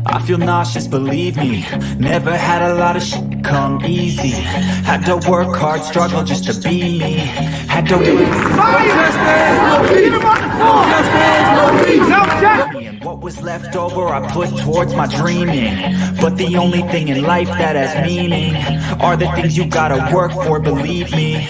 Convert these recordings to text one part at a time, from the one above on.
I feel nauseous, believe me. Never had a lot of shit come easy. Had to work hard, struggle just to be me. Had to and what was left over I put towards my dreaming. But the only thing in life that has meaning are the things you gotta work for, believe me.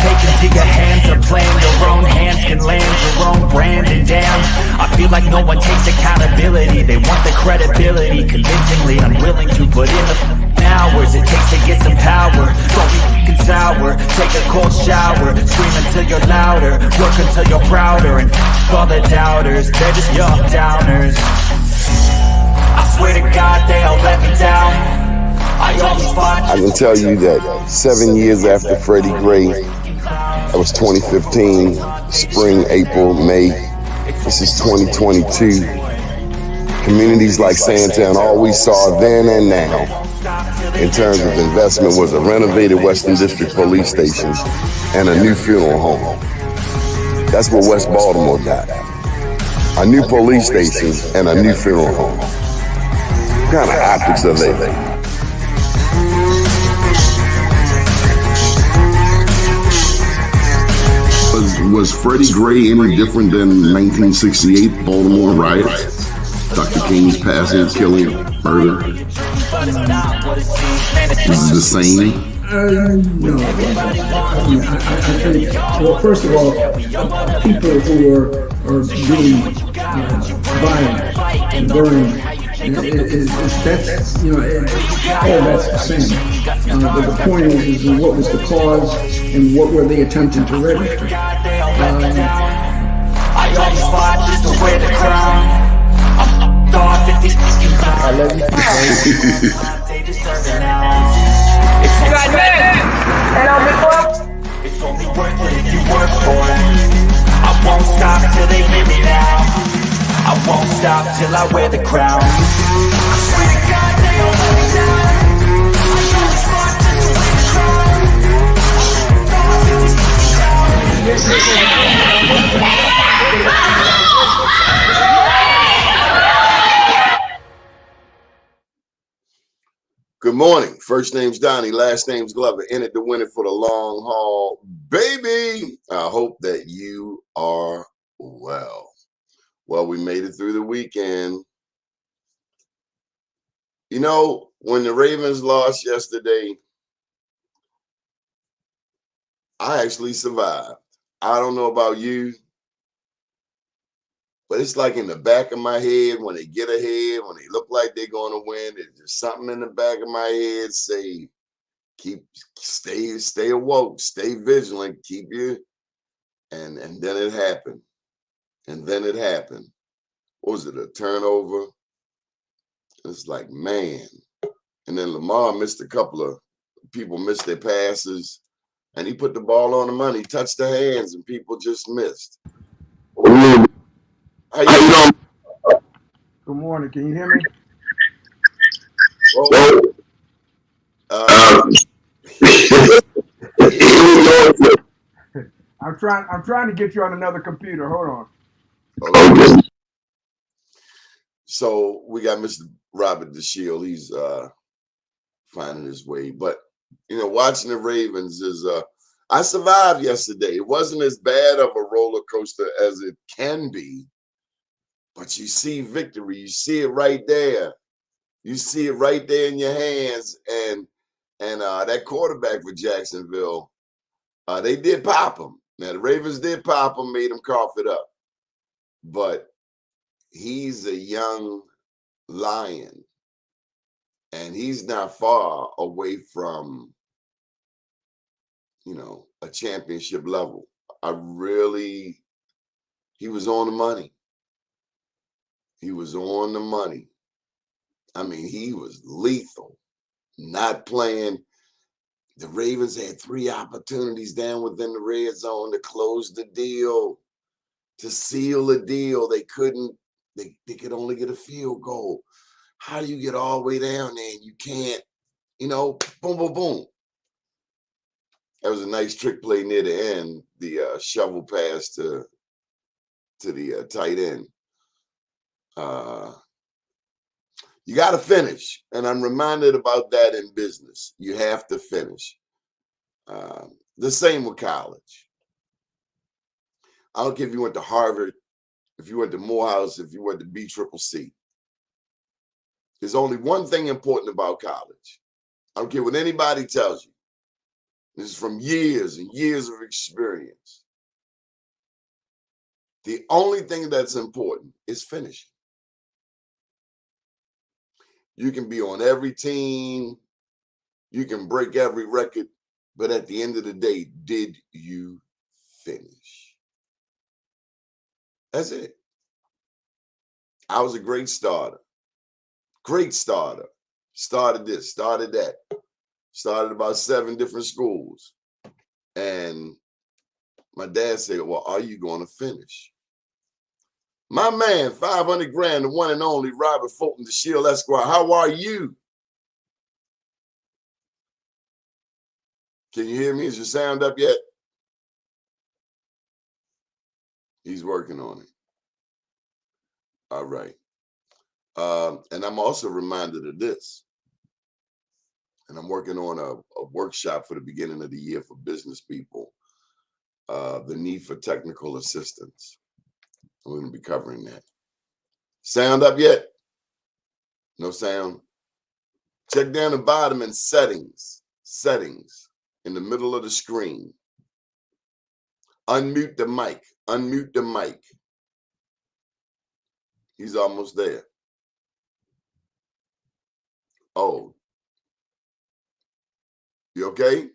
Take into your hands a plan, your own hands can land your own brand. And damn, I feel like no one takes accountability. They want the credibility, convincingly unwilling to put in the hours it takes to get some power. Don't be f***ing sour, take a cold shower. Scream until you're louder, work until you're prouder. And f*** all the doubters, they're just young downers. I swear to God they all let me down. I can tell you that 7 years after Freddie Gray, that was 2015, spring, April, May. This is 2022. Communities like Sandtown, all we saw then and now in terms of investment was a renovated Western District Police Station and a new funeral home. That's what West Baltimore got. A new police station and a new funeral home. What kind of optics are they? Was Freddie Gray any different than 1968 Baltimore riots? Dr. King's passing, killing, murder? Is it the same? No. I think, well, first of all, people who are being violent and burning, that's, all that's the same. But the point is what was the cause and what were they attempting to register? I always fought just to wear the crown. I'm off at these clowns. I love you. They deserve an ounce. It's only worth it if you work for it. I won't stop till they hear me now. I won't stop till I wear the crown. I swear to God they all let me down. I always fought just to wear the crown. Good morning. First name's Donnie, last name's Glover. In it to win it for the long haul, baby. I hope that you are well. Well, we made it through the weekend. When the Ravens lost yesterday, I actually survived. I don't know about you, but it's like in the back of my head when they get ahead, when they look like they're going to win, there's just something in the back of my head say, stay awoke, stay vigilant, keep you. And then it happened. What was it, a turnover? It's like, man. And then Lamar missed a couple of people, missed their passes. And he put the ball on the money, touched the hands, and people just missed. How you doing? Good morning. Can you hear me? I'm trying to get you on another computer. Hold on. Okay. So we got Mr. Robert Dashiell. He's finding his way. But watching the Ravens is I survived yesterday. It wasn't as bad of a roller coaster as it can be, but you see victory. You see it right there. You see it right there in your hands. And that quarterback for Jacksonville, they did pop him. Now the Ravens did pop him, made him cough it up. But he's a young lion. And he's not far away from, a championship level. He was on the money. He was on the money. I mean, he was lethal, not playing. The Ravens had 3 opportunities down within the red zone to close the deal, to seal the deal. They couldn't, they could only get a field goal. How do you get all the way down there and you can't, boom, boom, boom. That was a nice trick play near the end, the shovel pass to the tight end. You got to finish. And I'm reminded about that in business. You have to finish. The same with college. I don't care if you went to Harvard, if you went to Morehouse, if you went to BCCC. There's only one thing important about college. I don't care what anybody tells you. This is from years and years of experience. The only thing that's important is finishing. You can be on every team. You can break every record. But at the end of the day, did you finish? That's it. I was a great starter. Great starter. Started this, started that. Started about 7 different schools. And my dad said, well, are you going to finish? My man, 500 grand, the one and only Robert Fulton Dashiell Esquire. How are you? Can you hear me? Is your sound up yet? He's working on it. All right. And I'm also reminded of this. And I'm working on a workshop for the beginning of the year for business people. The need for technical assistance. I'm going to be covering that. Sound up yet? No sound? Check down the bottom in settings. Settings in the middle of the screen. Unmute the mic. Unmute the mic. He's almost there. Oh. You okay?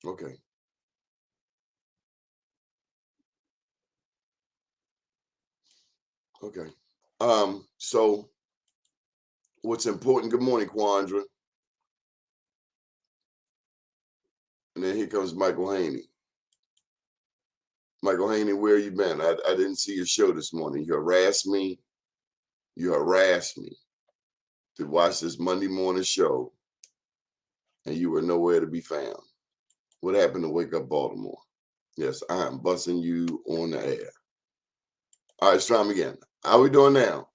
Okay. Okay. So what's important? Good morning, Quandra. And then here comes Michael Haney. Michael Haney, where you been? I didn't see your show this morning. You harassed me. You harassed me to watch this Monday morning show, and you were nowhere to be found. What happened to Wake Up Baltimore? Yes, I am busting you on the air. All right, let's try them again. How we doing now?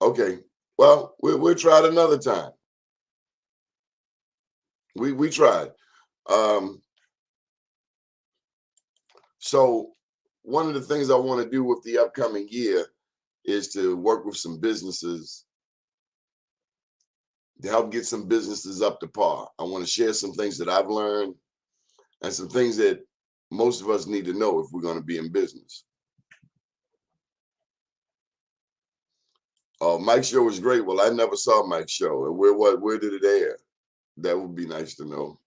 Okay. Well, we'll try it another time. We tried. So one of the things I want to do with the upcoming year is to work with some businesses to help get some businesses up to par. I want to share some things that I've learned and some things that most of us need to know if we're going to be in business. Oh, Mike's show was great. Well, I never saw Mike's show. And where did it air? That would be nice to know.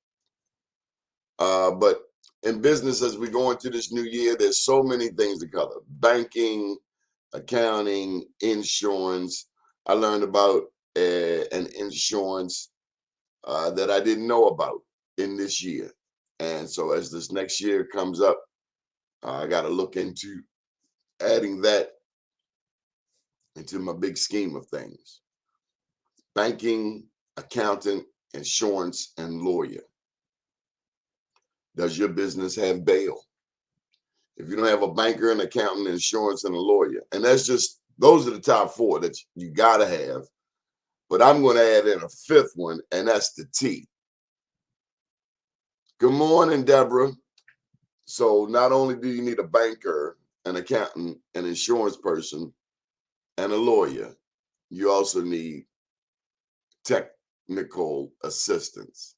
But in business, as we go into this new year, there's so many things to cover. Banking, accounting, insurance. I learned about an insurance that I didn't know about in this year. And so as this next year comes up, I got to look into adding that into my big scheme of things. Banking, accountant, insurance, and lawyer. Does your business have bail? If you don't have a banker, an accountant, insurance, and a lawyer, and those are the top 4 that you got to have. But I'm going to add in a 5th one, and that's the T. Good morning, Deborah. So not only do you need a banker, an accountant, an insurance person, and a lawyer, you also need technical assistance.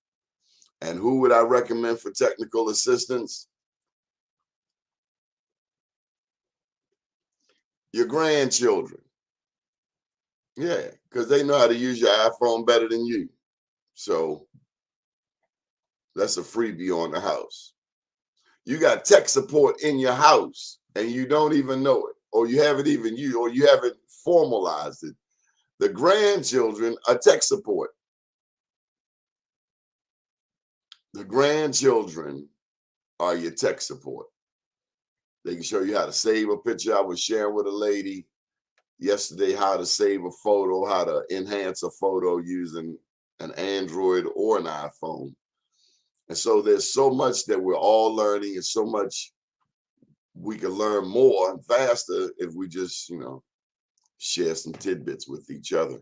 And who would I recommend for technical assistance? Your grandchildren. Yeah, because they know how to use your iPhone better than you. So that's a freebie on the house. You got tech support in your house and you don't even know it, or you haven't even used, or you haven't formalized it. The grandchildren are tech support. The grandchildren are your tech support. They can show you how to save a picture. I was sharing with a lady yesterday how to save a photo, how to enhance a photo using an Android or an iPhone. And so there's so much that we're all learning, and so much we can learn more and faster if we just, share some tidbits with each other.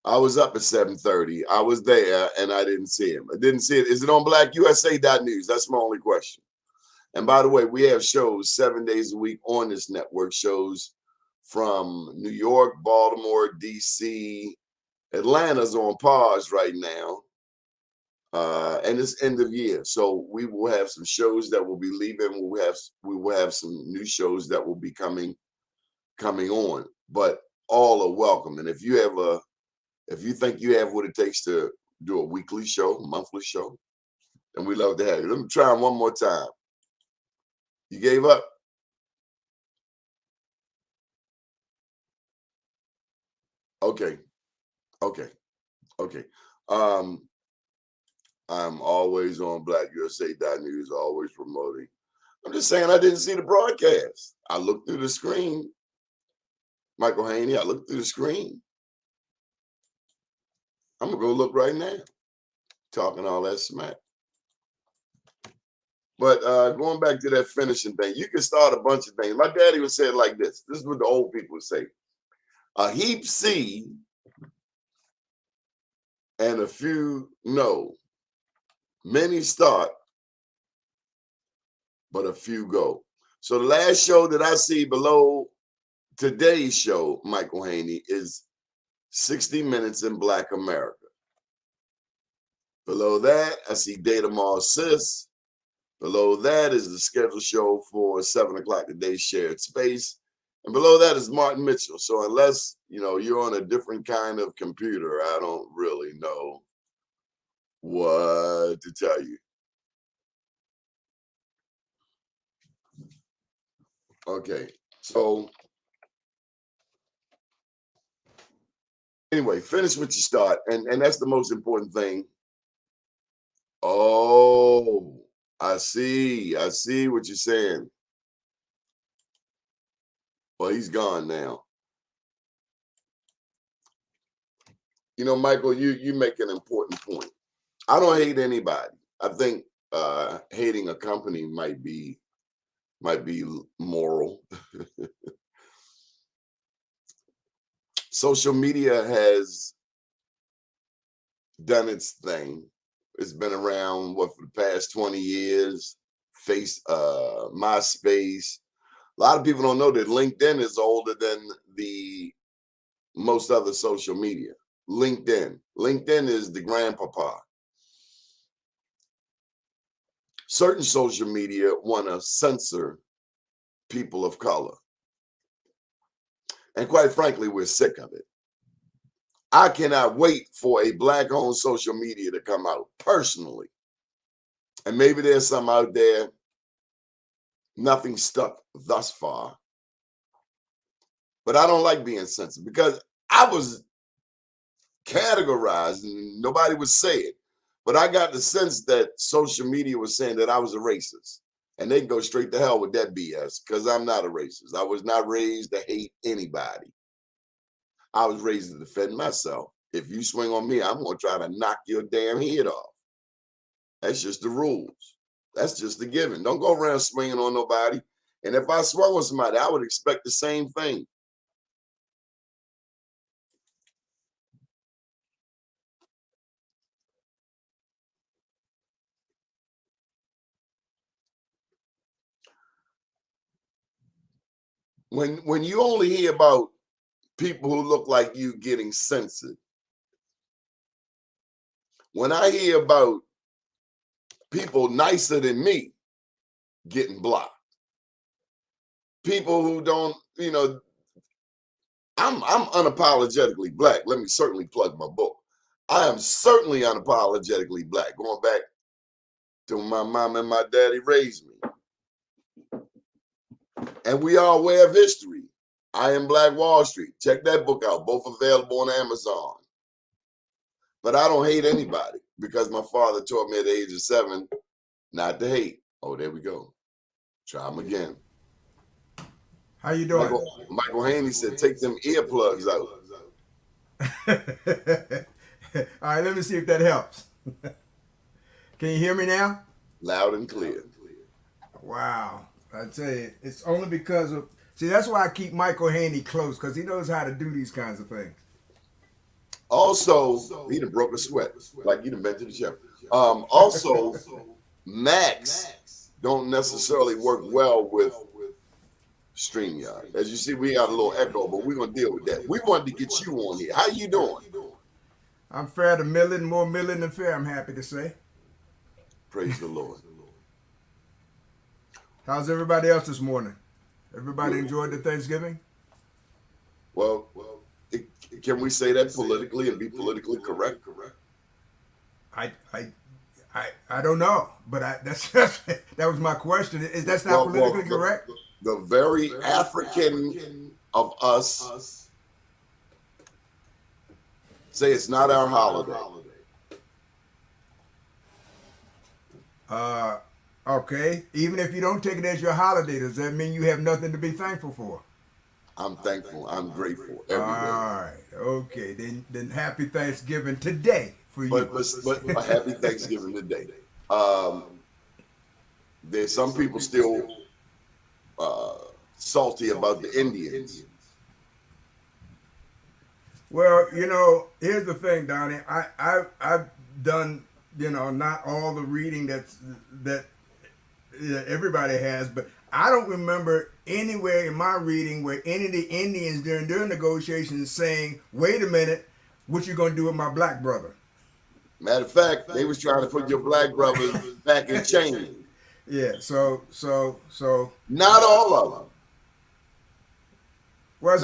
I was up at 7:30. I was there and I didn't see him. I didn't see it. Is it on blackusa.news? That's my only question. And by the way, we have shows 7 days a week on this network, shows from New York, Baltimore, DC, Atlanta's on pause right now. And it's end of year. So we will have some shows that will be leaving. We will have some new shows that will be coming on. But all are welcome. And if you think you have what it takes to do a weekly show, monthly show, then we'd love to have you. Let me try them one more time. You gave up? Okay. I'm always on blackusa.news, always promoting. I'm just saying I didn't see the broadcast. I looked through the screen. Michael Haney, I looked through the screen. I'm going to go look right now, talking all that smack. But going back to that finishing thing, you can start a bunch of things. My daddy would say it like this. This is what the old people would say. A heap see and a few know. Many start, but a few go. So the last show that I see below today's show, Michael Haney, is 60 Minutes in Black America. Below that, I see Data Mall Sis. Below that is the scheduled show for 7 o'clock today, Shared Space. And below that is Martin Mitchell. So unless, you're on a different kind of computer, I don't really know what to tell you. Okay, so anyway, finish what you start, and that's the most important thing. Oh, I see what you're saying. Well, he's gone now. Michael, you make an important point. I don't hate anybody. I think hating a company might be moral. Social media has done its thing. It's been around for the past 20 years. MySpace. A lot of people don't know that LinkedIn is older than the most other social media. LinkedIn is the grandpapa. Certain social media want to censor people of color. And quite frankly, we're sick of it. I cannot wait for a Black-owned social media to come out, personally. And maybe there's some out there, nothing stuck thus far. But I don't like being censored because I was categorized, and nobody would say it. But I got the sense that social media was saying that I was a racist. And they can go straight to hell with that BS, because I'm not a racist. I was not raised to hate anybody. I was raised to defend myself. If you swing on me, I'm going to try to knock your damn head off. That's just the rules. That's just the given. Don't go around swinging on nobody. And if I swung on somebody, I would expect the same thing. When you only hear about people who look like you getting censored, when I hear about people nicer than me getting blocked, people who don't, I'm unapologetically Black. Let me certainly plug my book. I am certainly unapologetically Black, going back to my mom and my daddy raised me. And we are aware of history. I Am Black Wall Street. Check that book out. Both available on Amazon. But I don't hate anybody, because my father taught me at the age of 7 not to hate. Oh, there we go. Try them again. How you doing? Michael Haney said, take them earplugs out. All right, let me see if that helps. Can you hear me now? Loud and clear. Wow. I tell you, it's only because of. See, that's why I keep Michael Haney close, because he knows how to do these kinds of things. Also, he done broke a sweat, like you done been to the gym. Also, Macs don't necessarily work well with StreamYard. As you see, we got a little echo, but we're gonna deal with that. We wanted to get you on here. How you doing? I'm fair to million, more million than fair, I'm happy to say. Praise the Lord. How's everybody else this morning? Everybody enjoyed the Thanksgiving? Well, can we say that politically and be politically correct? I don't know, but that's that was my question. That's not politically correct? The very African of us say it's not our holiday. Okay. Even if you don't take it as your holiday, does that mean you have nothing to be thankful for? I'm thankful. I'm grateful every day. All right. Okay. Then happy Thanksgiving today for you. But a happy Thanksgiving today. There's some people still salty about the Indians. Well, here's the thing, Donnie. I've done, not all the reading that everybody has, but I don't remember anywhere in my reading where any of the Indians during their negotiations saying, "Wait a minute, what you gonna do with my black brother?" Matter of fact, they was trying to put your black brothers back in chains. Yeah. So. Not all of them. Well,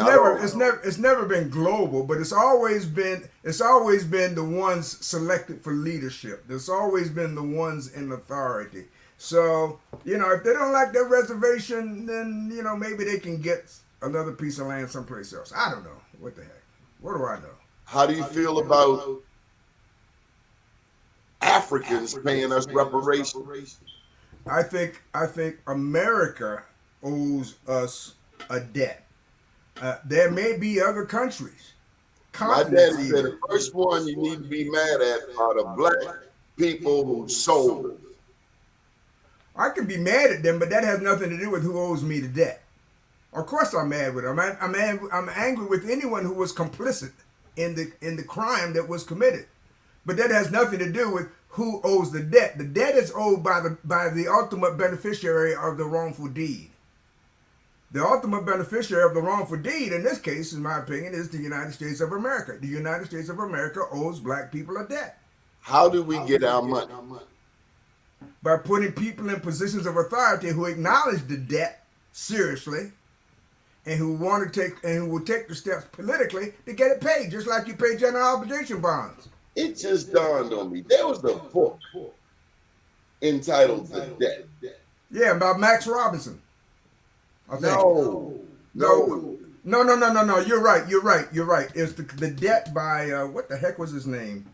it's never been global, but it's always been the ones selected for leadership. There's always been the ones in authority. So, if they don't like their reservation, then, maybe they can get another piece of land someplace else. I don't know. What the heck? What do I know? How do you feel about Africans paying us reparations? I think America owes us a debt. There may be other countries. My daddy said the first one you need to be mad at are the black people who sold us. I can be mad at them, but that has nothing to do with who owes me the debt. Of course, I'm mad with them. I'm angry with anyone who was complicit in the crime that was committed, but that has nothing to do with who owes the debt. The debt is owed by the ultimate beneficiary of the wrongful deed. The ultimate beneficiary of the wrongful deed, in this case, in my opinion, is the United States of America. The United States of America owes black people a debt. How do we get our money? By putting people in positions of authority who acknowledge the debt seriously, and who will take the steps politically to get it paid, just like you pay general obligation bonds. It just dawned on me. There was a book entitled The Debt. Yeah, about Max Robinson. I think. No. You're right. It's the debt by what the heck was his name?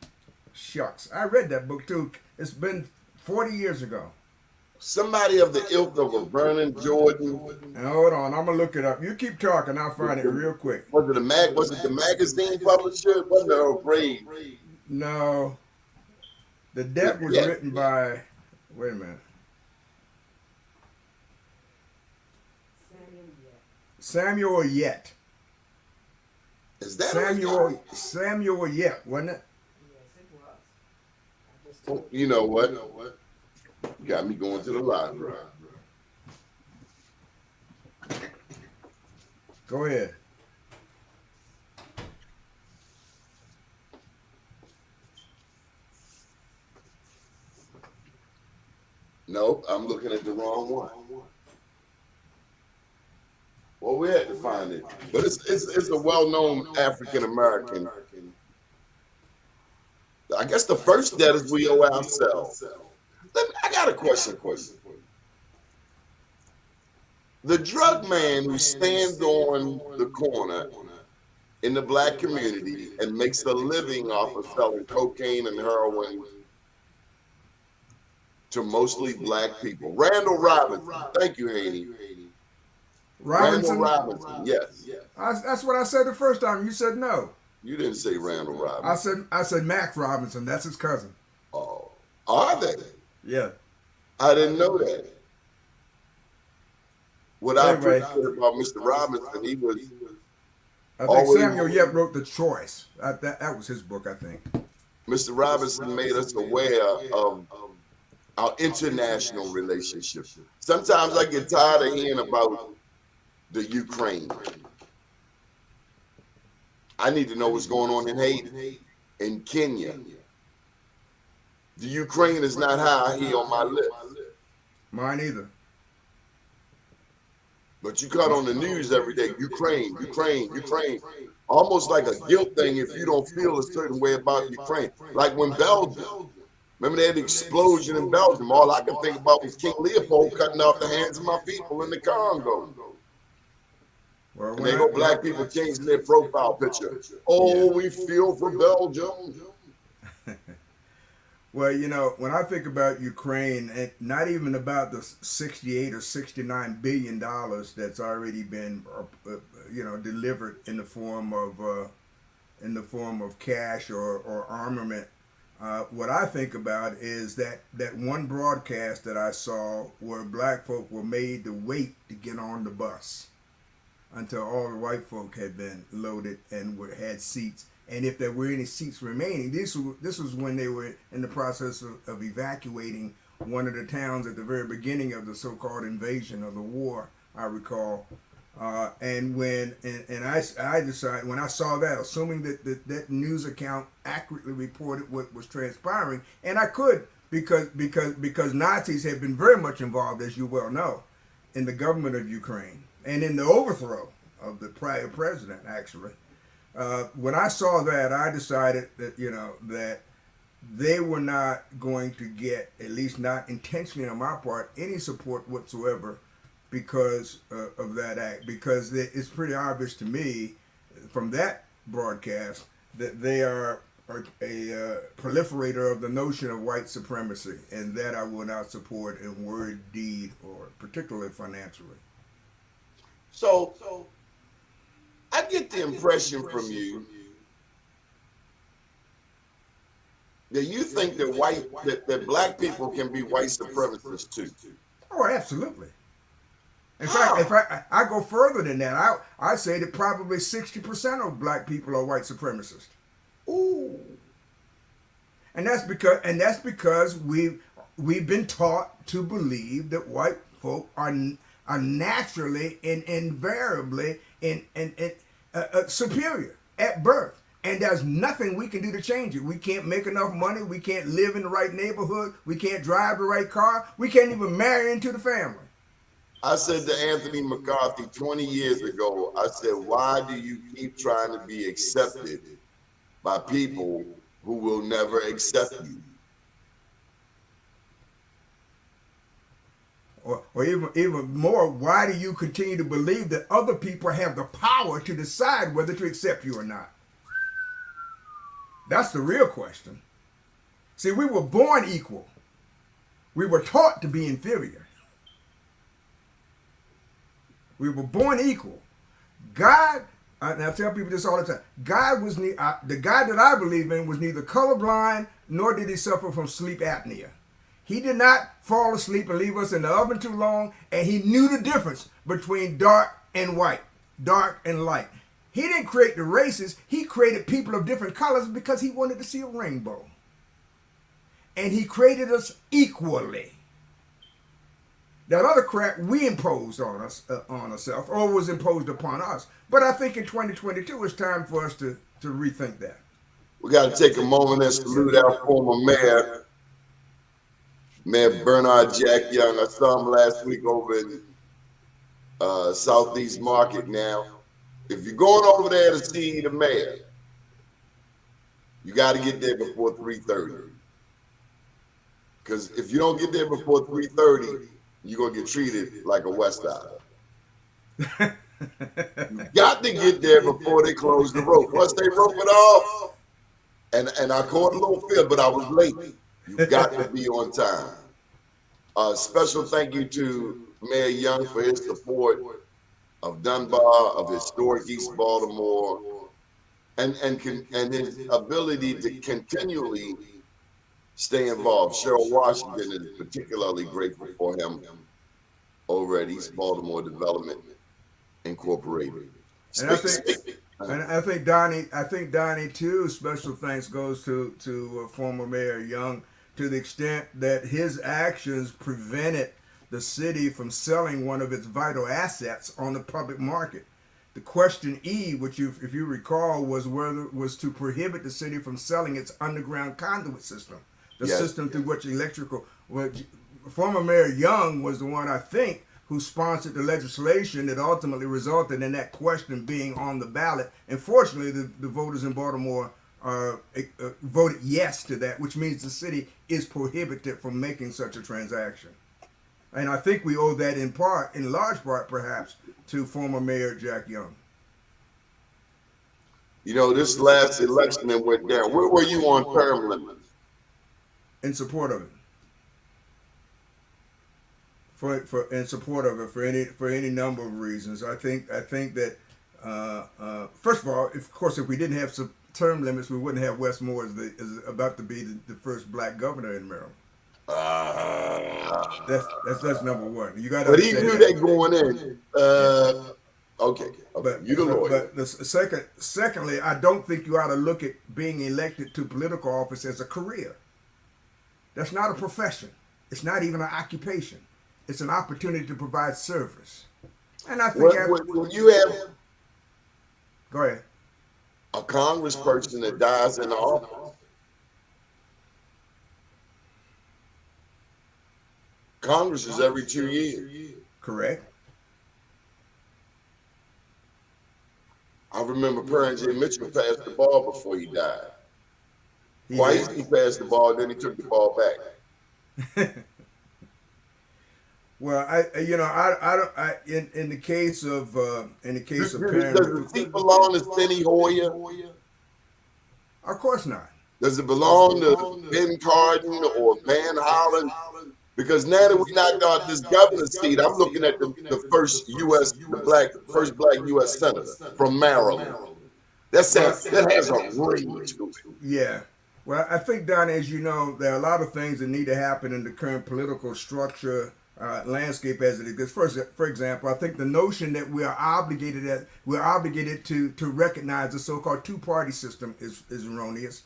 Shucks, I read that book too. It's been 40 years ago. Somebody of the ilk of a Vernon Jordan. Now, hold on, I'm gonna look it up. You keep talking, I'll find it real quick. Was it the magazine publisher? Wasn't it Earl Brave? No. The debt was written by. Wait a minute. Samuel Yet. Is that Samuel Yet, wasn't it? Oh, you know what? You got me going to the library. Go ahead. Nope, I'm looking at the wrong one. Well, we had to find it, but it's a well-known African American. I guess the first debt is we owe ourselves. I got a question for you. The drug man who stands on the corner in the black community and makes a living off of selling cocaine and heroin to mostly black people. Randall Robinson. Thank you, Haney. Robinson? Randall Robinson, yes. That's what I said the first time. You said no. You didn't say Randall Robinson. I said Max Robinson. That's his cousin. Oh. Are they? Yeah. I didn't know that. What I Anyway, appreciate about Mr. Robinson, he was I think always, Samuel Yep wrote The Choice. That was his book, I think. Mr. Robinson made us aware of our international relationship. Sometimes I get tired of hearing about the Ukraine. I need to know what's going on in Haiti, in Kenya. The Ukraine is not high here on my list. Mine either. But you cut on the news every day, Ukraine, Ukraine, Ukraine. Almost like a guilt thing if you don't feel a certain way about Ukraine. Like when Belgium, remember they had the explosion in Belgium. All I could think about was King Leopold cutting off the hands of my people in the Congo. Well, And they go black people changing their profile picture. Oh, we feel for Belgium. Well, you know, when I think about Ukraine, and not even about the 68 or 69 billion dollars that's already been, delivered in the form of cash or armament. What I think about is that one broadcast that I saw where black folk were made to wait to get on the bus until all the white folk had been loaded and had seats. And if there were any seats remaining, this was when they were in the process of evacuating one of the towns at the very beginning of the so-called invasion of the war, I recall. And I decided, when I saw that, assuming that news account accurately reported what was transpiring, and I could, because Nazis have been very much involved, as you well know, in the government of Ukraine and in the overthrow of the prior president, actually. When I saw that, I decided that they were not going to get, at least not intentionally on my part, any support whatsoever because of that act. Because it's pretty obvious to me from that broadcast that they are a proliferator of the notion of white supremacy, and that I will not support in word, deed, or particularly financially. So I get the impression from you that you think that black people can be white supremacists too. Oh, absolutely. In fact, if I go further than that, I say that probably 60% of black people are white supremacists. Ooh. And that's because we've been taught to believe that white folk are naturally and invariably superior at birth, and there's nothing we can do to change it. We can't make enough money. We can't live in the right neighborhood. We can't drive the right car. We can't even marry into the family. I said to Anthony McCarthy 20 years ago, I said, why do you keep trying to be accepted by people who will never accept you? Or even more, why do you continue to believe that other people have the power to decide whether to accept you or not? That's the real question. See, we were born equal. We were taught to be inferior. We were born equal. God, and I tell people this all the time, God was the God that I believe in was neither colorblind nor did he suffer from sleep apnea. He did not fall asleep and leave us in the oven too long, and he knew the difference between dark and white, dark and light. He didn't create the races. He created people of different colors because he wanted to see a rainbow. And he created us equally. That other crap we imposed on ourselves, or was imposed upon us. But I think in 2022 it's time for us to rethink that. We got to take a moment and salute our former mayor, Mayor Bernard Jack Young. I saw him last week over in Southeast Market. Now, if you're going over there to see the mayor, you got to get there before 3:30. Because if you don't get there before 3:30, you're going to get treated like a West Side. You got to get there before they close the rope. Once they rope it off, and I caught a little fear, but I was late. You got to be on time. Special thank you to Mayor Young for his support of Dunbar, of historic East Baltimore, and his ability to continually stay involved. Cheryl Washington is particularly grateful for him over at East Baltimore Development Incorporated. And I Speak, think, speak. and I think Donnie too. Special thanks goes to former Mayor Young to the extent that his actions prevented the city from selling one of its vital assets on the public market. The question E, which if you recall, was to prohibit the city from selling its underground conduit system, the Yes. system through which electrical. Well, former Mayor Young was the one, I think, who sponsored the legislation that ultimately resulted in that question being on the ballot. And fortunately, the voters in Baltimore voted yes to that, which means the city is prohibited from making such a transaction. And I think we owe that in large part, perhaps, to former Mayor Jack Young. You know, this last election that went down, where were you on term limits? In support of it. In support of it for any number of reasons. I think that first of all, of course, if we didn't have some term limits, we wouldn't have Wes Moore as about to be the first black governor in Maryland. That's number one. You got to. But he knew that going in. Okay. But You the lawyer. But the secondly, I don't think you ought to look at being elected to political office as a career. That's not a profession. It's not even an occupation. It's an opportunity to provide service. And I think When you have go ahead. a congressperson that dies in the office, Congress is every 2 years. Correct. I remember Perrin Mitchell passed the ball before he died. Twice he passed the ball, then he took the ball back. Well, in the case of Does Perrin, the seat belong to Steny Hoyer? of course not. Does it belong to Ben Cardin or Van Hollen? Because now that we knocked out this governor's seat, I'm looking at the first first black U.S. senator from Maryland. That has a ring to it. Yeah. Well, I think, Don, as you know, there are a lot of things that need to happen in the current political structure landscape as it exists. For example, I think the notion that we're obligated to recognize the so-called two-party system is erroneous.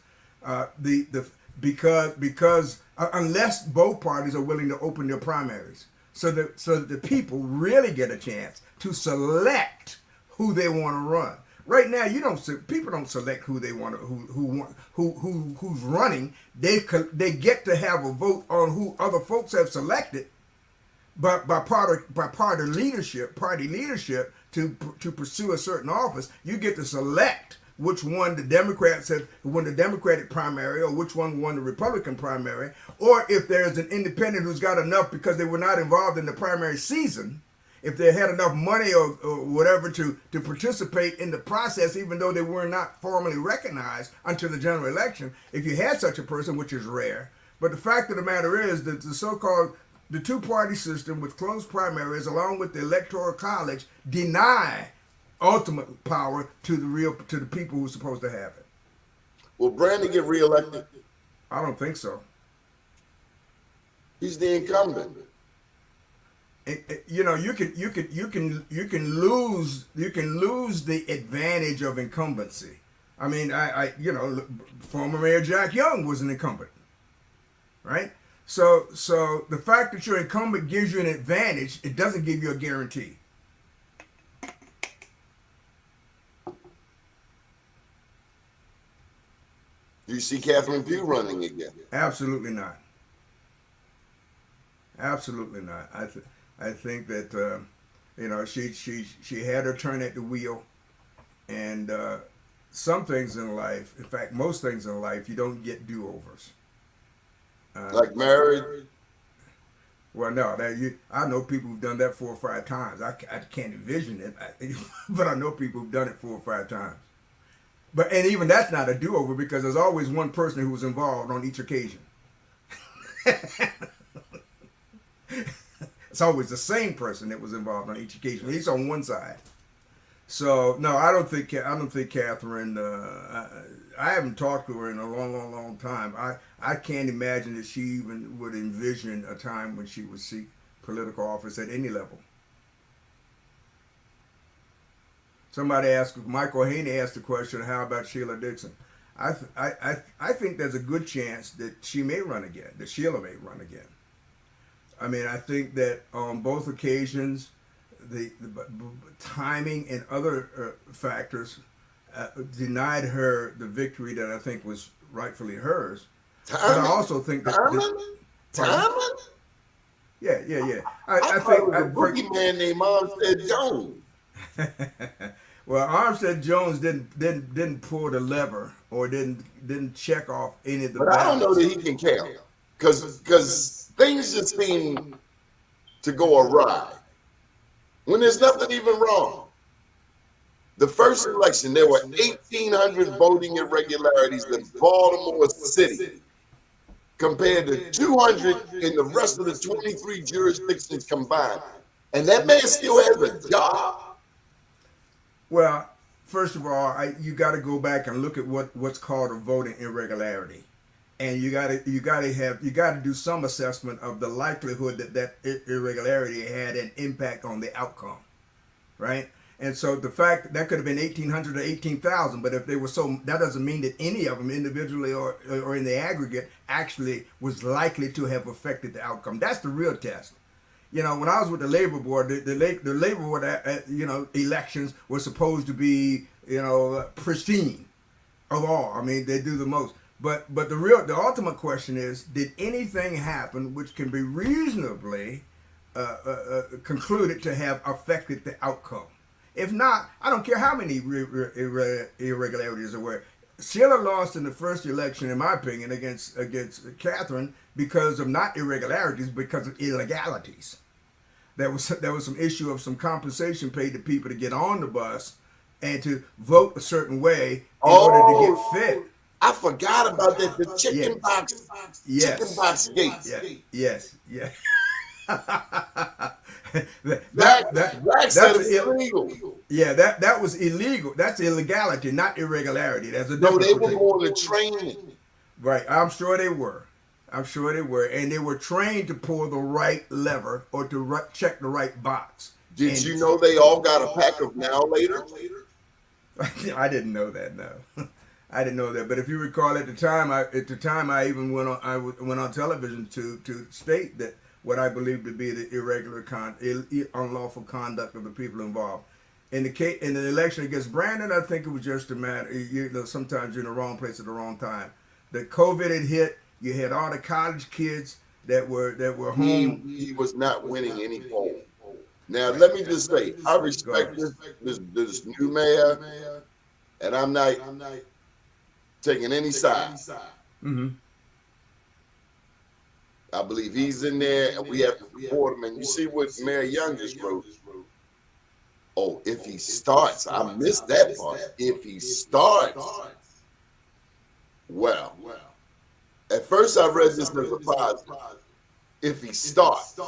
Because unless both parties are willing to open their primaries, so that the people really get a chance to select who they want to run. Right now, people don't select who they want who's running. They get to have a vote on who other folks have selected, but by party leadership to pursue a certain office, you get to select which one the Democrats have won the Democratic primary, or which one won the Republican primary, or if there's an independent who's got enough because they were not involved in the primary season, if they had enough money or whatever to participate in the process, even though they were not formally recognized until the general election, if you had such a person, which is rare. But the fact of the matter is that the two-party system with closed primaries, along with the Electoral College, deny ultimate power to the people who are supposed to have it. Will Brandon get reelected? I don't think so. He's the incumbent. You can lose the advantage of incumbency. I mean, former Mayor Jack Young was an incumbent, right? So the fact that you're incumbent gives you an advantage. It doesn't give you a guarantee. Do you see Catherine Pugh running again? Absolutely not. Absolutely not. I think that she had her turn at the wheel, and some things in life, in fact, most things in life, you don't get do-overs. Like marriage? Well, no, I know people who've done that 4 or 5 times. I can't envision it, but I know people who've done it 4 or 5 times. And even that's not a do-over, because there's always one person who was involved on each occasion. It's always the same person that was involved on each occasion, at least on one side. So no, I don't think Catherine. I haven't talked to her in a long time. I can't imagine that she even would envision a time when she would seek political office at any level. Somebody asked, Michael Haney asked the question, how about Sheila Dixon? I think there's a good chance that she may run again, that Sheila may run again. I mean, I think that on both occasions, the timing and other factors denied her the victory that I think was rightfully hers. But I also think that... Timing? Yeah. I think it was a boogeyman named Armstead Jones. Well, Armstead Jones didn't pull the lever or didn't check off any of the. But I don't know that he can count because things just seem to go awry when there's nothing even wrong. The first election, there were 1,800 voting irregularities in Baltimore City compared to 200 in the rest of the 23 jurisdictions combined. And that man still has a job. Well, first of all, you got to go back and look at what's called a voting irregularity, and you got to do some assessment of the likelihood that irregularity had an impact on the outcome, right? And so the fact that could have been 1,800 or 18,000, but if they were that doesn't mean that any of them individually or in the aggregate actually was likely to have affected the outcome. That's the real test. You know, when I was with the labor board, the labor board, elections were supposed to be, pristine of all. I mean, they do the most. But the ultimate question is, did anything happen which can be reasonably concluded to have affected the outcome? If not, I don't care how many irregularities there were. Sheila lost in the first election, in my opinion, against Catherine because of not irregularities, because of illegalities. There was some issue of some compensation paid to people to get on the bus and to vote a certain way in order to get fit. I forgot about that. The chicken box gate. Yes. That's illegal. Yeah, that was illegal. That's illegality, not irregularity. There's a difference. No, they were going to training. Right, I'm sure they were, and they were trained to pull the right lever or to check the right box. Did you know they all got a pack of Now Later? I didn't know that. No, I didn't know that. But if you recall, at the time, I even went on television to state that what I believe to be the unlawful conduct of the people involved. In the election against Brandon, I think it was just a matter. Sometimes you're in the wrong place at the wrong time. The COVID had hit. You had all the college kids that were home. He was not winning any poll. Now let me just say, I respect this new mayor, and I'm not taking any side. Mm-hmm. I believe he's in there, and we have to support him. And you see what Mayor Young just wrote. Oh, if he starts, I missed that part. If he starts, well, at first I read this as a positive. If he starts,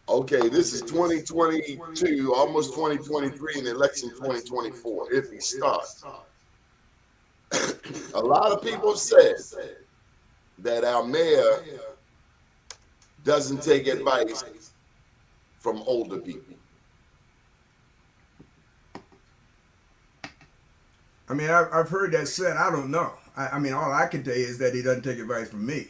okay, this is 2022, almost 2023, and election 2024. If he starts, a lot of people said that our mayor doesn't take advice from older people. I mean, I've heard that said. I don't know. I mean, all I can tell you is that he doesn't take advice from me.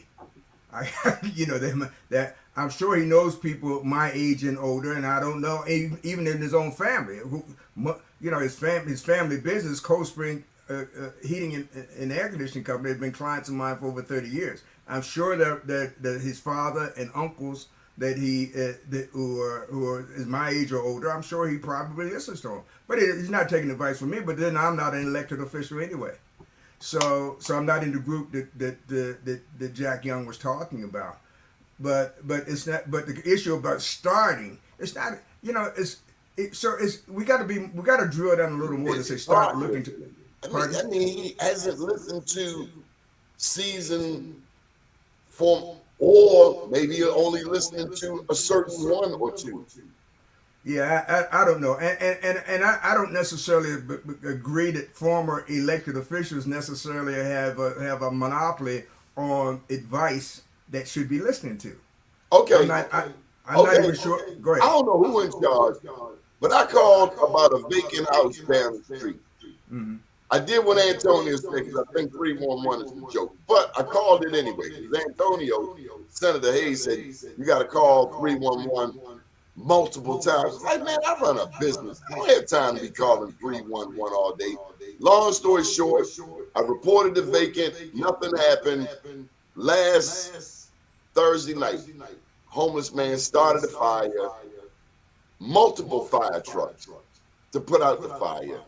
That I'm sure he knows people my age and older, and I don't know, even in his own family, his family business, Cold Spring Heating and Air Conditioning Company, has been clients of mine for over 30 years. I'm sure that his father and uncles who are is my age or older, I'm sure he probably listens to him. But he's not taking advice from me. But then I'm not an elected official anyway, so I'm not in the group that Jack Young was talking about. But it's not. But the issue about starting, it's not. We got to drill down a little more to say start looking to. I mean, he hasn't listened to season form, or maybe you're only listening to a certain one or two. Yeah, I don't know, and I don't necessarily agree that former elected officials necessarily have a monopoly on advice that should be listening to. I'm Okay, not I'm not okay. even sure. Go I ahead. don't know who in charge, but I called about a vacant house down the street. Hmm. I did what Antonio said because I think 311 is a joke, but I called it anyway because Antonio, Senator Hayes said, you got to call 311 multiple times. It's like, man, I run a business. I don't have time to be calling 311 all day. Long story short, I reported the vacant. Nothing happened. Last Thursday night, homeless man started a fire, multiple fire trucks to put out the fire.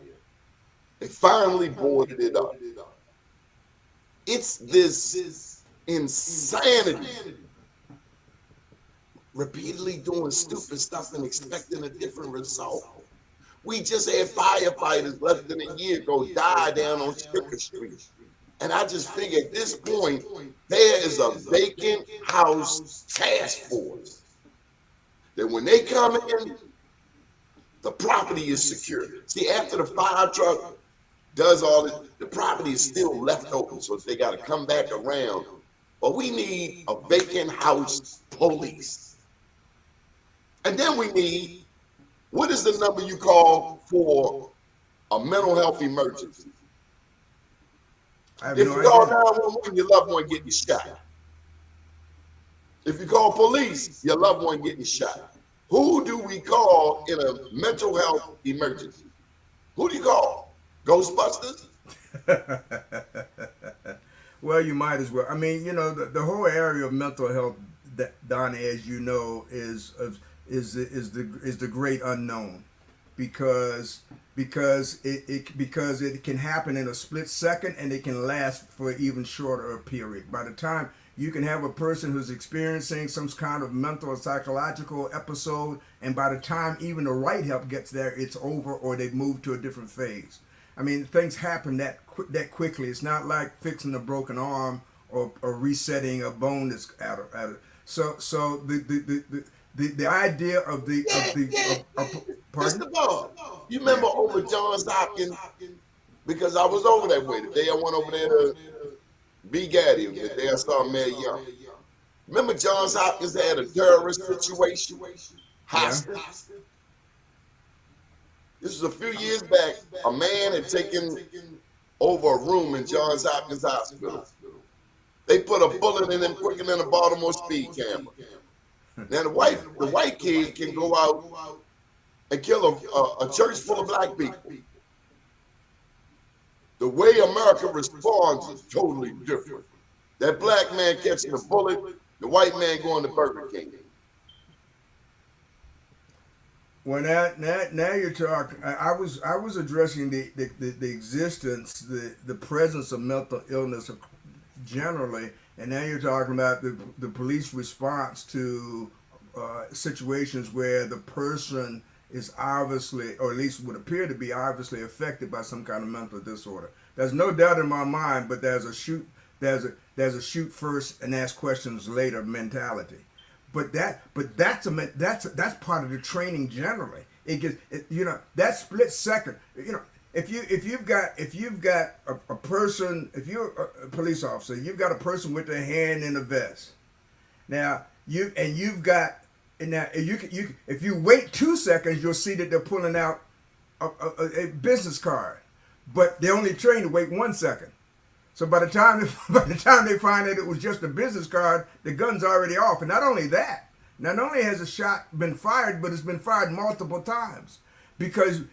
They finally boarded it up. It's this insanity. Repeatedly doing stupid stuff and expecting a different result. We just had firefighters less than a year ago die down on Sticker Street. And I just figure at this point, there is a vacant house task force that when they come in, the property is secure. See, after the fire truck does all this, the property is still left open, so they got to come back around. But we need a vacant house police. And then we need, what is the number you call for a mental health emergency? I have If no you call idea. 911, your loved one getting shot. If you call police, your loved one getting shot. Who do we call in a mental health emergency? Who do you call? Ghostbusters? Well, you might as well. I mean, the whole area of mental health, that Donna, as you know, is the great unknown, because it can happen in a split second, and it can last for even shorter a period. By the time you can have a person who's experiencing some kind of mental or psychological episode, and by the time even the right help gets there, it's over, or they've moved to a different phase. I mean, things happen that quickly. It's not like fixing a broken arm, or resetting a bone that's out of. So the idea of the Yeah, of the yeah. pardon. Mr. Bond, you remember Yeah. over Johns Hopkins? Because I was over that way. The day I went over there to B. Gaddy, the day I saw Mayor Young. Remember Johns Hopkins had a terrorist situation? Yeah. Hostage. This was a few years back. A man had taken over a room in Johns Hopkins Hospital. They put a bullet in him quicker than a Baltimore speed camera. Now the white kid can go out and kill a church full of black people. The way America responds is totally different. That black man catching a bullet, the white man going to Burger King. Well, now you're talking. I was addressing the existence, the presence of mental illness generally, and now you're talking about the police response to situations where the person is obviously, or at least would appear to be obviously affected by some kind of mental disorder. There's no doubt in my mind, but there's a shoot first and ask questions later mentality. That's part of the training generally. It gets that split second. If you've got a person, if you're a police officer, you've got a person with their hand in a vest. Now you've got, and now if you wait 2 seconds, you'll see that they're pulling out a business card, but they're only trained to wait 1 second. So by the time they find that it was just a business card, the gun's already off. And not only that, not only has a shot been fired, but it's been fired multiple times, because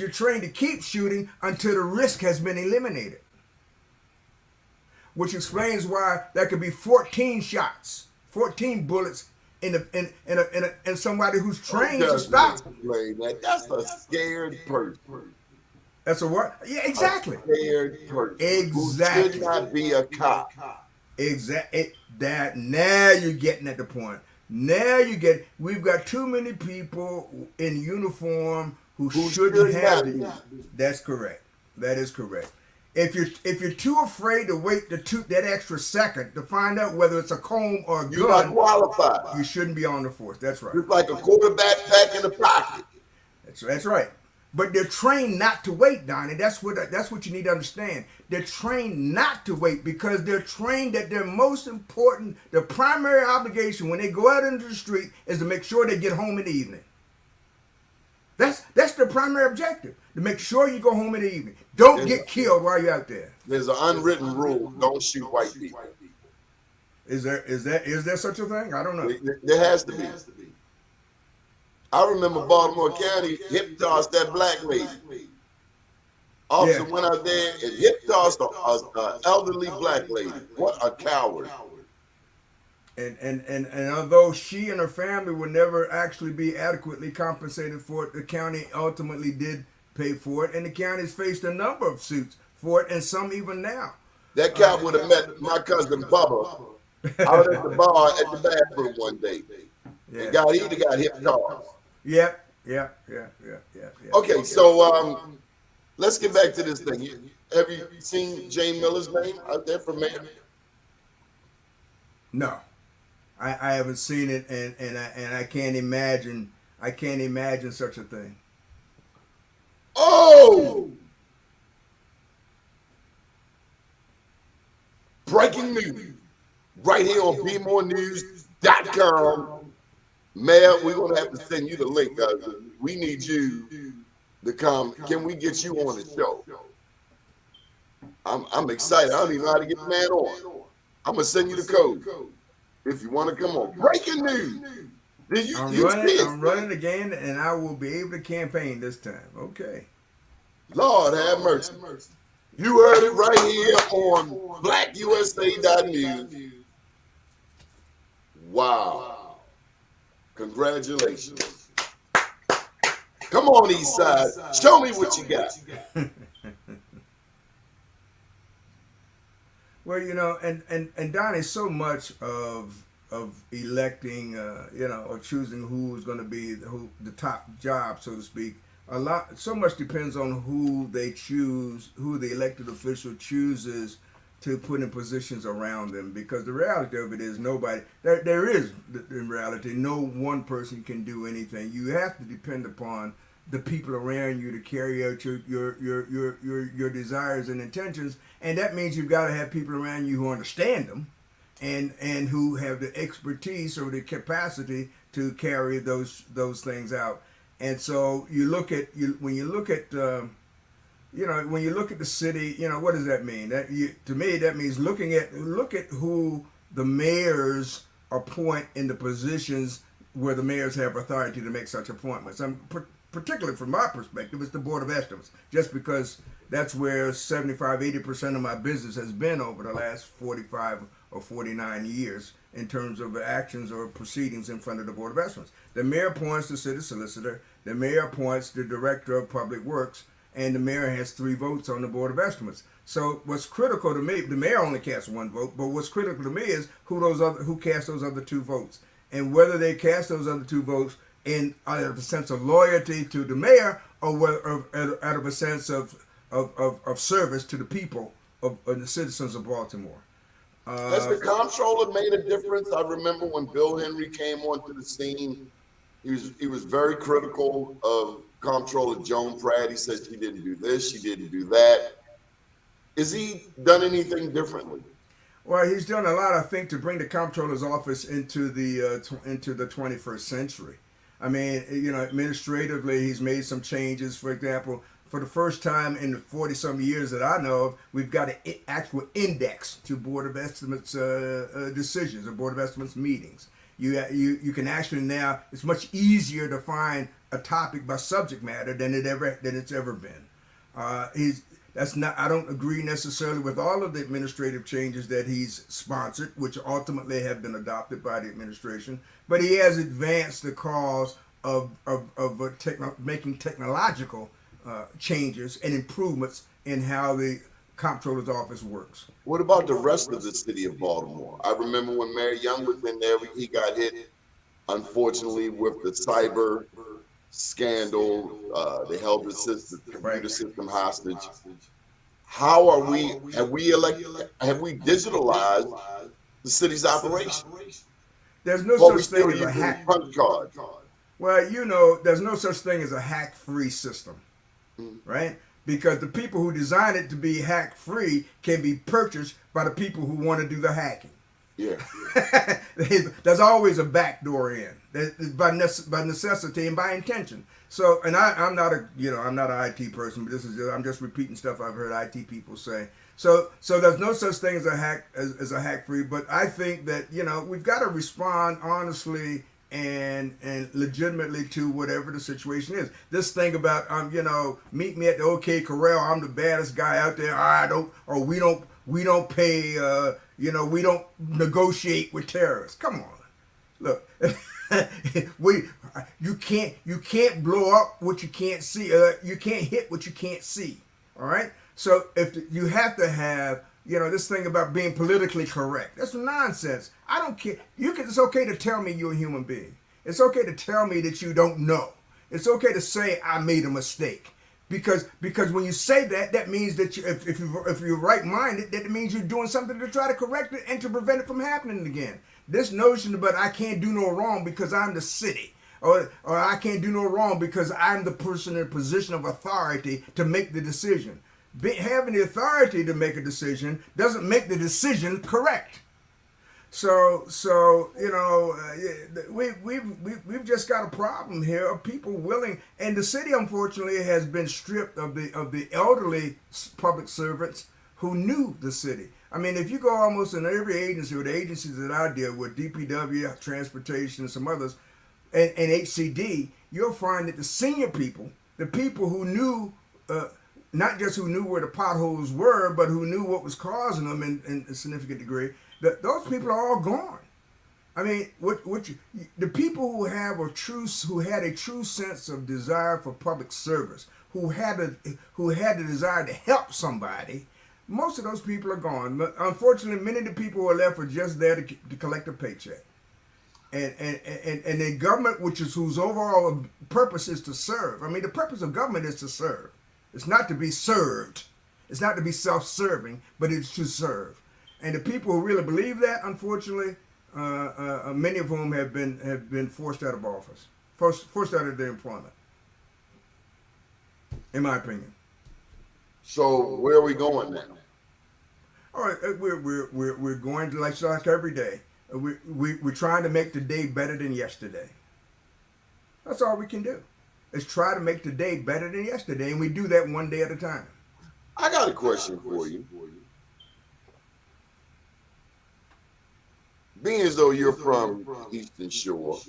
you're trained to keep shooting until the risk has been eliminated. Which explains why there could be 14 shots, 14 bullets in somebody who's trained to stop. That's a scared person. That's a what? Yeah, exactly. A scared person. Exactly. Who should not be a cop. Exactly. That now you're getting at the point. We've got too many people in uniform who shouldn't have it. That's correct. That is correct. If you're too afraid to wait that extra second to find out whether it's a comb or a You're not gun, qualified. you shouldn't be on the force. That's right. It's like a quarterback back in the pocket. That's right. But they're trained not to wait, Donnie. That's what you need to understand. They're trained not to wait because they're trained that their most important, their primary obligation when they go out into the street is to make sure they get home in the evening. That's their primary objective, to make sure you go home in the evening. Don't get killed while you're out there. There's an unwritten rule: don't shoot white people. Is there such a thing? I don't know. There has to be. I remember Baltimore County hip tossed that black lady. Officer went out there and hip tossed an elderly black lady. What a coward! And although she and her family would never actually be adequately compensated for it, the county ultimately did pay for it, and the county's faced a number of suits for it, and some even now. That cop would have met my cousin Bubba out at the bar at the bathroom one day. Yeah. And he got hip tossed. Yeah. Okay, so let's get back to this thing. Have you seen Jay Miller's name out there for mayor? No, I haven't seen it, and I can't imagine. I can't imagine such a thing. Oh! Breaking news right here on BMoreNews.com. Mayor, we're going to have to send you the link. We need you to come. Can we get you on the show? I'm excited. I don't even know how to get the man on. I'm going to send you the code if you want to come on. Breaking news. I'm running again, and I will be able to campaign this time. Okay. Lord have mercy. You heard it right here on BlackUSA.News. Wow. Congratulations. Come on, East Side. Show me what you got. Well, and Donnie, so much of electing, or choosing who's going to be the top job, so to speak. So much depends on who they choose, who the elected official chooses to put in positions around them, because the reality of it is there is in reality no one person can do anything. You have to depend upon the people around you to carry out your desires and intentions, and that means you've got to have people around you who understand them and who have the expertise or the capacity to carry those things out. And so when you look at the city, what does that mean? To me, that means look at who the mayors appoint in the positions where the mayors have authority to make such appointments. Particularly from my perspective, it's the Board of Estimates, just because that's where 75-80% of my business has been over the last 45 or 49 years in terms of actions or proceedings in front of the Board of Estimates. The mayor appoints the city solicitor, the mayor appoints the director of public works, and the mayor has 3 votes on the Board of Estimates. So what's critical to me, the mayor only casts 1 vote, but what's critical to me is who cast those other 2 votes, and whether they cast those other 2 votes out of a sense of loyalty to the mayor, or out of a sense of service to the people of the citizens of Baltimore. Has the comptroller made a difference? I remember when Bill Henry came onto the scene, he was very critical of Comptroller Joan Pratt. He said she didn't do this, she didn't do that. Has he done anything differently? Well, he's done a lot, I think, to bring the comptroller's office into the 21st century. I mean, administratively, he's made some changes. For example, for the first time in the 40-some years that I know of, we've got an actual index to Board of Estimates decisions or Board of Estimates meetings. You can actually now, it's much easier to find a topic by subject matter than it's ever been. I don't agree necessarily with all of the administrative changes that he's sponsored, which ultimately have been adopted by the administration, but he has advanced the cause of making technological changes and improvements in how the comptroller's office works. What about the rest of the city of Baltimore? I remember when Mayor Young was in there, he got hit, unfortunately, with the cyber scandal. They held the computer system hostage. How are we? Have we digitalized the city's operation? There's no Or are we such thing still as a using hack. punch cards? Well, there's no such thing as a hack-free system, Mm. right? Because the people who design it to be hack-free can be purchased by the people who want to do the hacking. Yeah. There's always a backdoor in by necessity and by intention. So, and I'm not I'm not an IT person, but I'm just repeating stuff I've heard IT people say. So there's no such thing as a hack free. But I think that we've got to respond honestly and legitimately to whatever the situation is. This thing about meet me at the OK Corral. I'm the baddest guy out there. We don't pay. We don't negotiate with terrorists. Come on, look. You can't blow up what you can't see. You can't hit what you can't see. All right. So if you have to have this thing about being politically correct, that's nonsense. I don't care. It's okay to tell me you're a human being. It's okay to tell me that you don't know. It's okay to say I made a mistake. Because when you say that, that means that if you're right-minded, that means you're doing something to try to correct it and to prevent it from happening again. This notion about I can't do no wrong because I'm the city, or I can't do no wrong because I'm the person in a position of authority to make the decision. Having the authority to make a decision doesn't make the decision correct. So we've just got a problem here of people willing, and the city unfortunately has been stripped of the elderly public servants who knew the city. I mean, if you go almost in every agency, or the agencies that I deal with, DPW, transportation, and some others, and HCD, you'll find that the senior people, the people who knew, not just who knew where the potholes were, but who knew what was causing them in a significant degree, those people are all gone. I mean, the people who had a true sense of desire for public service, who had the desire to help somebody, most of those people are gone. But unfortunately, many of the people who are left are just there to collect a paycheck. And the government, whose overall purpose is to serve. I mean, the purpose of government is to serve. It's not to be served. It's not to be self-serving, but it's to serve. And the people who really believe that, unfortunately, many of whom have been forced out of office, forced out of their employment, in my opinion. So where are we going now? All right, we're going to like every day. We're trying to make the day better than yesterday. That's all we can do. Is try to make the day better than yesterday, and we do that one day at a time. I got a question for you. Being as though you're from Eastern Shore,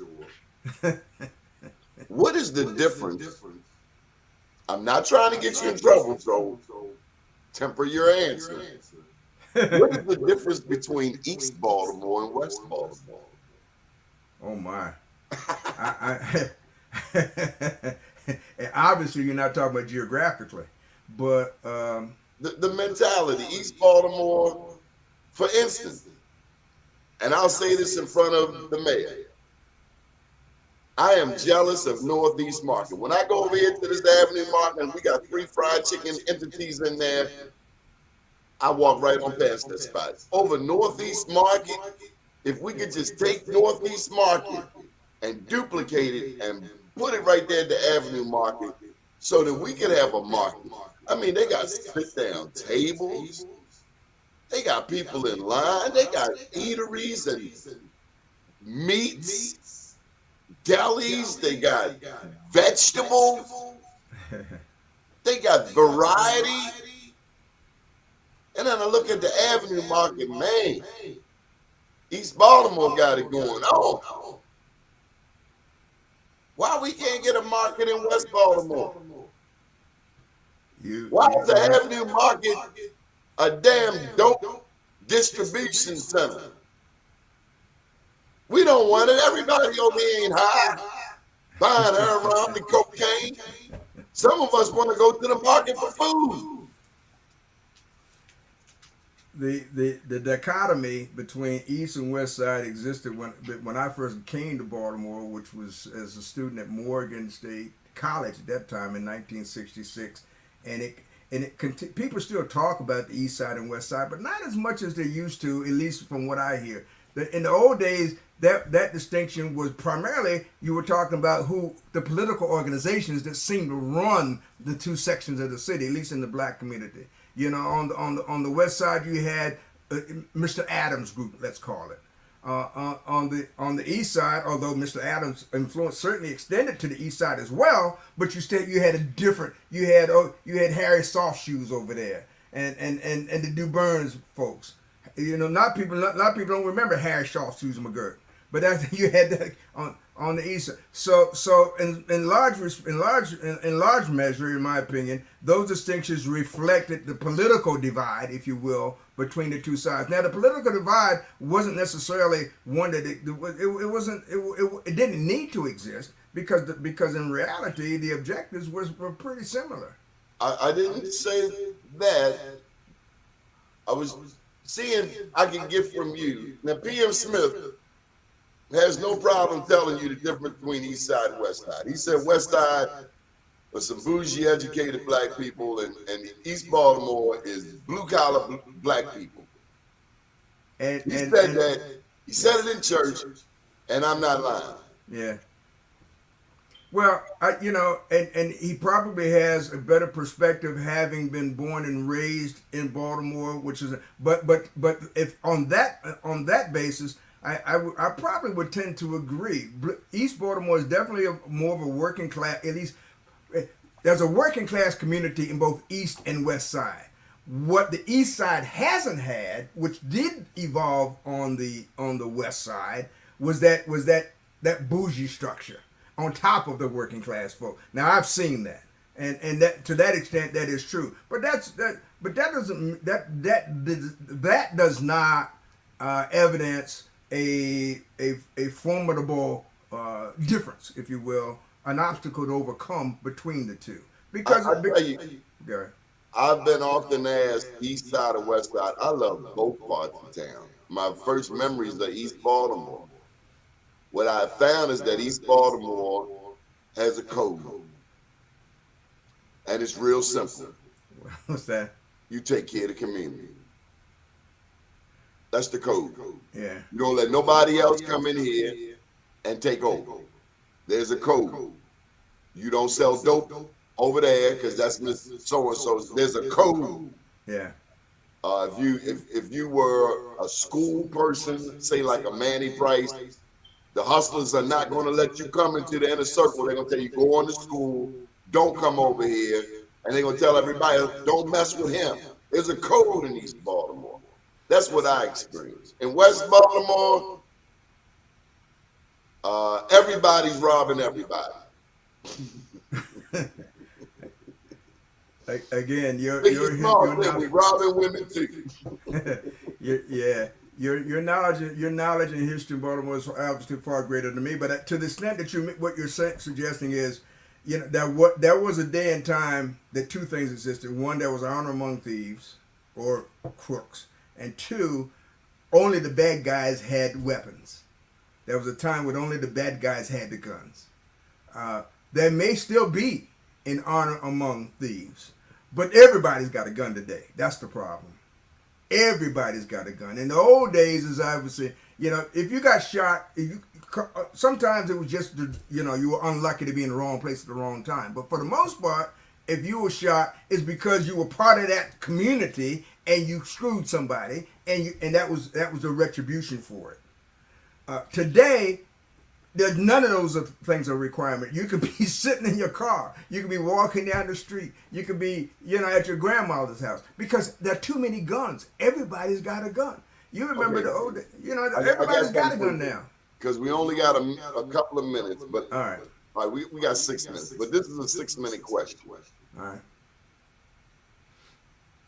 what is the difference? I'm not trying to get you in trouble, so temper your answer. What is the difference between East Baltimore and West Baltimore? Oh my! Obviously, you're not talking about geographically, but the mentality. East Baltimore, for instance, and I'll say this in front of the mayor, I am jealous of Northeast Market. When I go over here to this Avenue Market, and we got 3 fried chicken entities in there, I walk right on past that spot. Over Northeast Market, if we could just take Northeast Market and duplicate it and put it right there at the Avenue Market so that we could have a market. I mean, they got sit-down tables. They got people in line. They got eateries and meats, delis. They got vegetables. They got variety. And then I look at the Avenue Market, man, East Baltimore got it going on. Why we can't get a market in West Baltimore? Why is the Avenue Market a damn dope distribution center? We don't want it. Everybody over here ain't high, buying heroin and cocaine. Some of us want to go to the market for food. The dichotomy between East and West Side existed when I first came to Baltimore, which was as a student at Morgan State College at that time in 1966, and and people still talk about the East Side and West Side, but not as much as they used to, at least from what I hear. In the old days, that distinction was primarily you were talking about who the political organizations that seemed to run the two sections of the city, at least in the black community. On the West Side, you had Mr. Adams Group, let's call it. On the East Side, although Mr. Adams' influence certainly extended to the East Side as well, but you had a different. You had Harry Soft Shoes over there, and the Du Burns folks. Not people don't remember Harry Soft Shoes McGirt, but you had that on the East Side. So in large measure, in my opinion, those distinctions reflected the political divide, if you will, between the two sides. Now, the political divide wasn't necessarily one that it didn't need to exist because in reality the objectives were pretty similar. I didn't say that. I was seeing I can get from you. Now, P.M. Smith has no problem telling you the difference between East Side and West Side. He said West Side was some bougie, educated black people, and East Baltimore is blue-collar black people. He said it in church, and I'm not lying. Yeah. Well, and he probably has a better perspective having been born and raised in Baltimore, which is, but if on that basis, I probably would tend to agree. East Baltimore is definitely more of a working class. At least there's a working class community in both East and West Side. What the East Side hasn't had, which did evolve on the West Side, was that bougie structure on top of the working class folk. Now I've seen that, and that to that extent that is true. But that does not evidence a formidable difference, if you will, an obstacle to overcome between the two. Because I tell you, I've been often asked East Side or West Side. I love both parts of town. My first memories are East Baltimore. What I found is that East Baltimore has a code, and it's real simple. What's that? You take care of the community. That's the code. Yeah. You don't let nobody else come in here and take over. There's a code. You don't sell dope over there because that's Miss So and so. There's a code. Yeah. If you were a school person, say like a Manny Price, the hustlers are not going to let you come into the inner circle. They're going to tell you go on to school, don't come over here, and they're going to tell everybody don't mess with him. There's a code in East Baltimore. That's what I experienced. In West Baltimore, everybody's robbing everybody. Again, you're robbing women too. Your knowledge and history in Baltimore is obviously far greater than me. But to the extent that what you're suggesting is, there was a day and time that two things existed. One, there was honor among thieves or crooks, and two, only the bad guys had weapons. There was a time when only the bad guys had the guns. There may still be an honor among thieves, but everybody's got a gun today. That's the problem. Everybody's got a gun. In the old days, as I would say, if you got shot, sometimes it was just, you were unlucky to be in the wrong place at the wrong time. But for the most part, if you were shot, it's because you were part of that community and you screwed somebody, and that was the retribution for it. Today, there's none of those things a requirement. You could be sitting in your car. You could be walking down the street. You could be, at your grandmother's house because there are too many guns. Everybody's got a gun. You remember the old, everybody's got a gun now. Because we only got a couple of minutes, but all right, we got 6 minutes. But this is a 6-minute question. All right.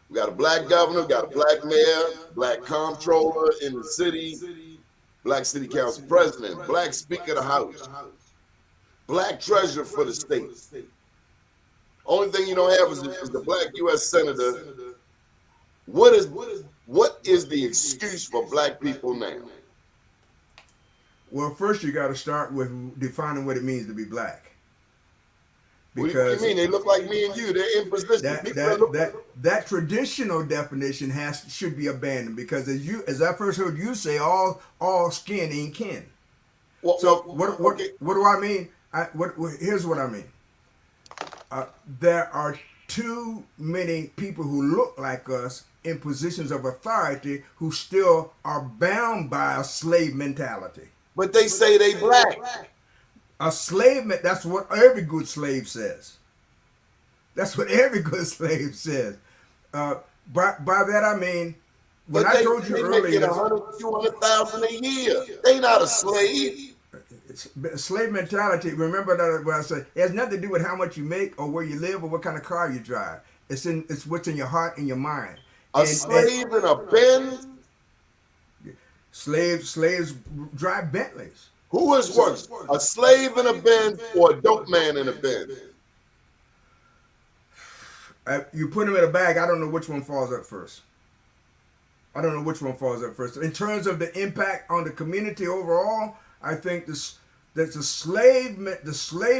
We got a black governor, we got a black mayor, black comptroller in the city, black city council president, black speaker of the house, black treasurer for the state. Only thing you don't have is the black U.S. senator. What is the excuse for black people now? Well, first you got to start with defining what it means to be black. What do you mean? They look like me and you. They're in position. That traditional definition should be abandoned, because as I first heard you say, all skin ain't kin. What do I mean? Here's what I mean. There are too many people who look like us in positions of authority who still are bound by a slave mentality. But they say they black. A slave, that's what every good slave says. That's what every good slave says. By that I mean, when I told you earlier, they making 100,000, 200,000 a year. They not a slave. Slave mentality. Remember that what I said. It has nothing to do with how much you make or where you live or what kind of car you drive. It's what's in your heart and your mind. A slave in a Benz. Slaves drive Bentleys. Who is worse, a slave in a Benz or a dope man in a Benz? You put them in a bag. I don't know which one falls up first. In terms of the impact on the community overall, I think that the slave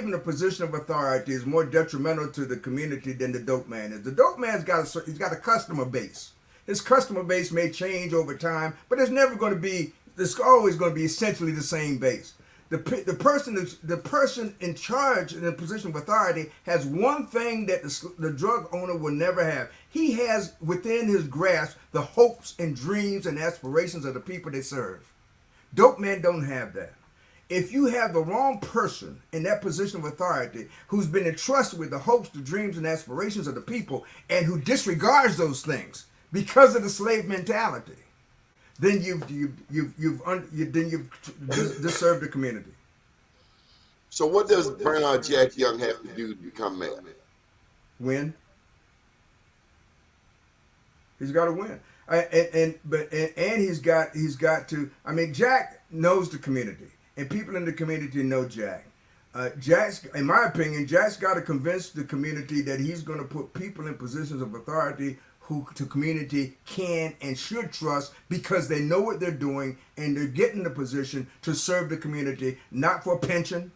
in a position of authority is more detrimental to the community than the dope man is. The dope man's got a customer base. His customer base may change over time, but it's always going to be essentially the same base. The person in charge in a position of authority has one thing that the drug owner will never have. He has within his grasp the hopes and dreams and aspirations of the people they serve. Dope men don't have that. If you have the wrong person in that position of authority who's been entrusted with the hopes, the dreams, and aspirations of the people, and who disregards those things because of the slave mentality, then you've disturbed the community. So what does Bernard Jack Young have to do to become mayor? Win. He's got to win, and he's got to. I mean, Jack knows the community, and people in the community know Jack. Jack's, in my opinion, Jack's got to convince the community that he's going to put people in positions of authority who the community can and should trust, because they know what they're doing and they're getting in the position to serve the community, not for a pension,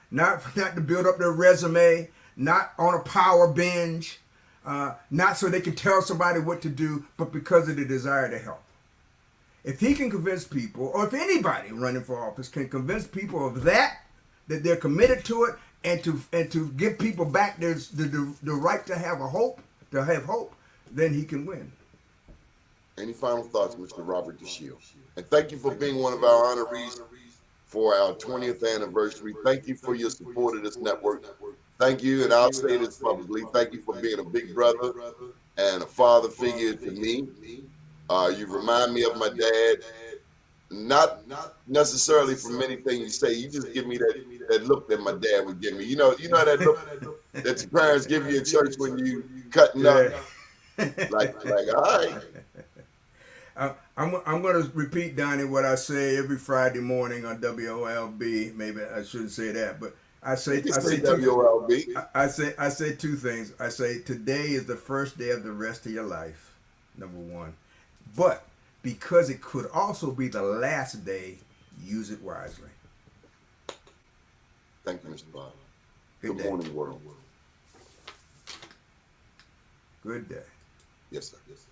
not to build up their resume, not on a power binge, not so they can tell somebody what to do, but because of the desire to help. If he can convince people, or if anybody running for office can convince people of that they're committed to it, and to give people back the right to have hope, then he can win. Any final thoughts, Mr. Robert Dashiell? And thank you for being one of our honorees for our 20th anniversary. Thank you for your support of this network. Thank you, and I'll say this publicly, thank you for being a big brother and a father figure to me. You remind me of my dad, not necessarily from anything you say. You just give me that look that my dad would give me. You know that look that your parents give you in church when you cutting up. like all right. I'm going to repeat, Donnie, what I say every Friday morning on WOLB. Maybe I shouldn't say that, but I say WOLB. I say two things. I say today is the first day of the rest of your life, number one. But because it could also be the last day, use it wisely. Thank you, Mr. Bob. Good morning, world. Good day. Yes, sir. Yes, sir.